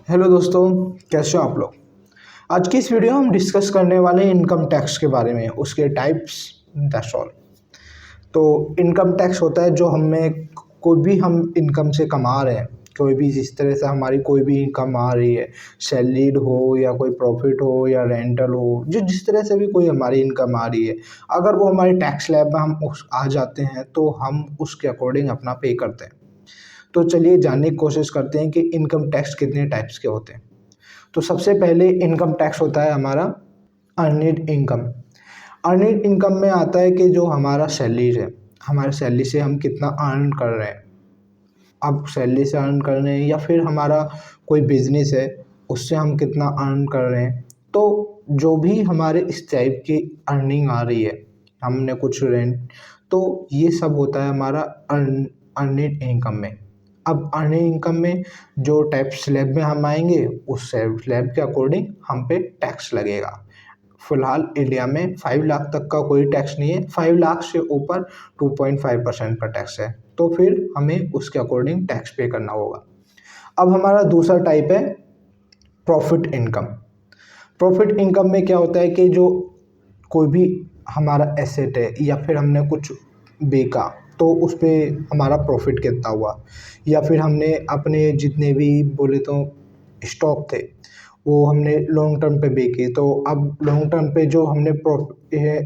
Hello दोस्तों, कैसे हो आप लोग। आज की इस वीडियो में हम डिस्कस करने वाले हैं इनकम टैक्स के बारे में, उसके टाइप्स, दैट्स ऑल। तो इनकम टैक्स होता है जो हमें कोई भी हम इनकम से कमा रहे हैं, कोई भी जिस तरह से हमारी कोई भी इनकम आ रही है, सैलरीड हो या कोई प्रॉफिट हो या रेंटल हो, जो जिस तरह से भी कोई हमारी इनकम आ रही है, अगर वो हमारे टैक्स स्लैब में हम उस आ जाते हैं तो हम उसके अकॉर्डिंग अपना पे करते हैं। तो चलिए जानने की कोशिश करते हैं कि इनकम टैक्स कितने टाइप्स के होते हैं। तो सबसे पहले इनकम टैक्स होता है हमारा अर्निड इनकम। अर्निड इनकम में आता है कि जो हमारा सैलरी है, हमारे सैलरी से हम कितना अर्न कर रहे हैं। अब सैलरी से अर्न कर रहे हैं या फिर हमारा कोई बिजनेस है, उससे हम कितना अर्न कर रहे हैं। तो जो भी हमारे इस टाइप की अर्निंग आ रही है, हमने कुछ रेंट, तो ये सब होता है हमारा अर्निड इनकम में। अब अर्निंग इनकम में जो टैक्स स्लैब में हम आएंगे, उस स्लैब के अकॉर्डिंग हम पे टैक्स लगेगा। फिलहाल इंडिया में 5 लाख तक का कोई टैक्स नहीं है, 5 लाख से ऊपर 2.5% का टैक्स है। तो फिर हमें उसके अकॉर्डिंग टैक्स पे करना होगा। अब हमारा दूसरा टाइप है प्रॉफिट इनकम। प्रॉफिट इनकम में क्या होता है कि जो कोई भी हमारा एसेट है या फिर हमने कुछ बेचा, तो उस पे हमारा प्रॉफिट कितना हुआ, या फिर हमने अपने जितने भी बोले तो स्टॉक थे, वो हमने लॉन्ग टर्म पे बेचे। तो अब लॉन्ग टर्म पे जो हमने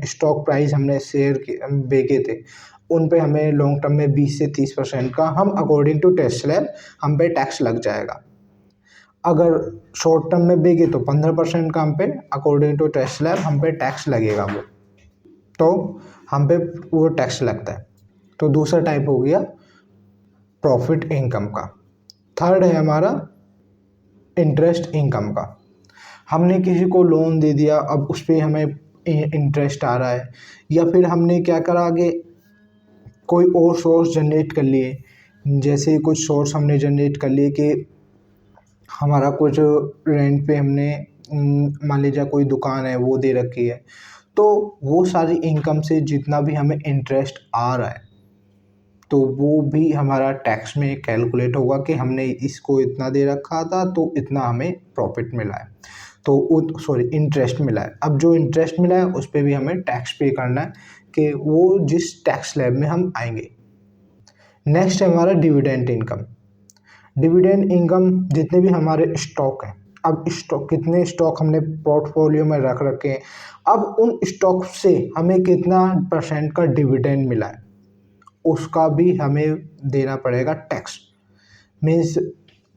स्टॉक प्राइस हमने शेयर के बेचे थे, उन पे हमें लॉन्ग टर्म में 20 से 30% का हम अकॉर्डिंग टू टैक्स स्लैब हम पे टैक्स लग जाएगा। अगर शॉर्ट टर्म में बेचे तो 15% का हम पे अकॉर्डिंग टू टैक्स स्लैब हम पे टैक्स लगेगा वो, तो हम पे वो टैक्स लगता है। तो दूसरा टाइप हो गया प्रॉफिट इनकम का। थर्ड है हमारा इंटरेस्ट इनकम का। हमने किसी को लोन दे दिया, अब उस पर हमें इंटरेस्ट आ रहा है, या फिर हमने क्या करा कि कोई और सोर्स जनरेट कर लिए। जैसे कुछ सोर्स हमने जनरेट कर लिए कि हमारा कुछ रेंट पे हमने मान लीजिए कोई दुकान है वो दे रखी है, तो वो सारी इनकम से जितना भी हमें इंटरेस्ट आ रहा है, तो वो भी हमारा टैक्स में कैलकुलेट होगा कि हमने इसको इतना दे रखा था तो इतना हमें प्रॉफिट मिला है, तो सॉरी इंटरेस्ट मिला है। अब जो इंटरेस्ट मिला है उस पर भी हमें टैक्स पे करना है कि वो जिस टैक्स स्लैब में हम आएंगे। नेक्स्ट है हमारा डिविडेंड इनकम। डिविडेंड इनकम जितने भी हमारे स्टॉक हैं, अब स्टॉक कितने स्टॉक हमने पोर्टफोलियो में रख रखे हैं, अब उन स्टॉक से हमें कितना परसेंट का डिविडेंड मिला है, उसका भी हमें देना पड़ेगा टैक्स। मीन्स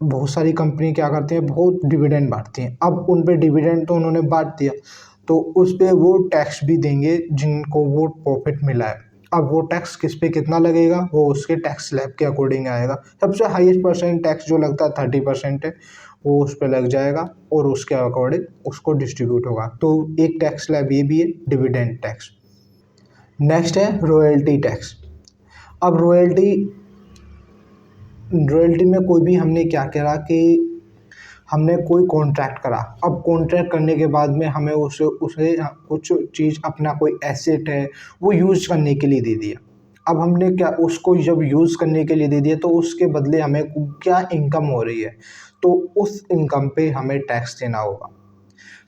बहुत सारी कंपनी क्या करती हैं, बहुत डिविडेंड बांटती हैं। अब उन पे डिविडेंड तो उन्होंने बांट दिया, तो उस पे वो टैक्स भी देंगे जिनको वो प्रॉफिट मिला है। अब वो टैक्स किस पे कितना लगेगा, वो उसके टैक्स स्लैब के अकॉर्डिंग आएगा। सबसे हाईएस्ट परसेंट टैक्स जो लगता है 30% है, वो उस पे लग जाएगा और उसके अकॉर्डिंग उसको डिस्ट्रीब्यूट होगा। तो एक टैक्स स्लैब ये भी है, डिविडेंड टैक्स। नेक्स्ट है रॉयल्टी टैक्स। अब रॉयल्टी रॉयल्टी में कोई भी हमने क्या करा कि हमने कोई कॉन्ट्रैक्ट करा। अब कॉन्ट्रैक्ट करने के बाद में हमें उसे उसे कुछ चीज़, अपना कोई एसेट है वो यूज़ करने के लिए दे दिया। अब हमने क्या उसको जब यूज़ करने के लिए दे दिया, तो उसके बदले हमें क्या इनकम हो रही है, तो उस इनकम पे हमें टैक्स देना होगा।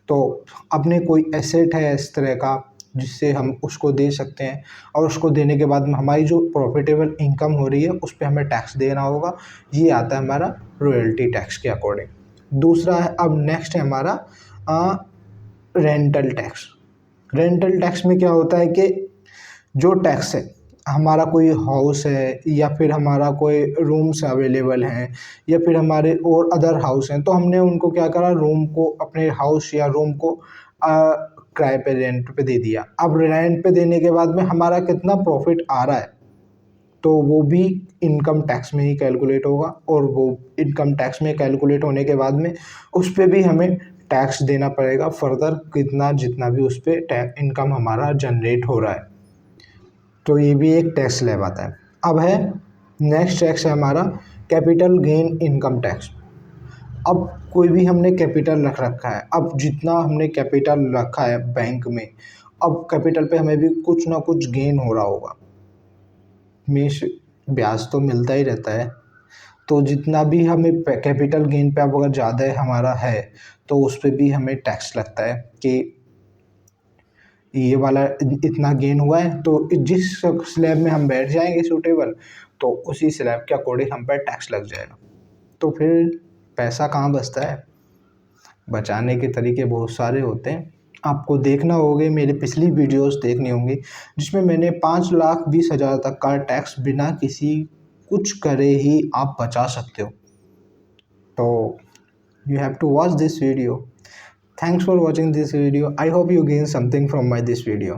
तो अपने कोई एसेट है इस तरह का जिससे हम उसको दे सकते हैं, और उसको देने के बाद में हमारी जो प्रॉफिटेबल इनकम हो रही है उस पे हमें टैक्स देना होगा। ये आता है हमारा रॉयल्टी टैक्स के अकॉर्डिंग। दूसरा है, अब नेक्स्ट है हमारा रेंटल टैक्स। रेंटल टैक्स में क्या होता है कि जो टैक्स है, हमारा कोई हाउस है या फिर हमारा कोई रूम्स अवेलेबल हैं या फिर हमारे और अदर हाउस हैं, तो हमने उनको क्या करा, रूम को, अपने हाउस या रूम को किराए पे, रेंट पे दे दिया। अब रेंट पे देने के बाद में हमारा कितना प्रॉफिट आ रहा है, तो वो भी इनकम टैक्स में ही कैलकुलेट होगा, और वो इनकम टैक्स में कैलकुलेट होने के बाद में उस पे भी हमें टैक्स देना पड़ेगा फर्दर, कितना जितना भी उस पर इनकम हमारा जनरेट हो रहा है। तो ये भी एक टैक्स स्लैब आता है। अब है नेक्स्ट टैक्स है हमारा कैपिटल गेन इनकम टैक्स। अब कोई भी हमने कैपिटल रख रखा है, अब जितना हमने कैपिटल रखा है बैंक में, अब कैपिटल पे हमें भी कुछ ना कुछ गेन हो रहा होगा। मीन्स ब्याज तो मिलता ही रहता है, तो जितना भी हमें कैपिटल गेन पे अब अगर ज़्यादा हमारा है तो उस पे भी हमें टैक्स लगता है कि ये वाला इतना गेन हुआ है, तो जिस स्लैब में हम बैठ जाएंगे सूटेबल, तो उसी स्लैब के अकॉर्डिंग हम पर टैक्स लग जाएगा। तो फिर पैसा कहाँ बचता है? बचाने के तरीके बहुत सारे होते हैं। आपको देखना होगा, मेरी पिछली वीडियोस देखनी होंगी जिसमें मैंने 5,20,000 तक का टैक्स बिना किसी कुछ करे ही आप बचा सकते हो। तो you have to watch this video. Thanks for watching this video. I hope you gain something from this video.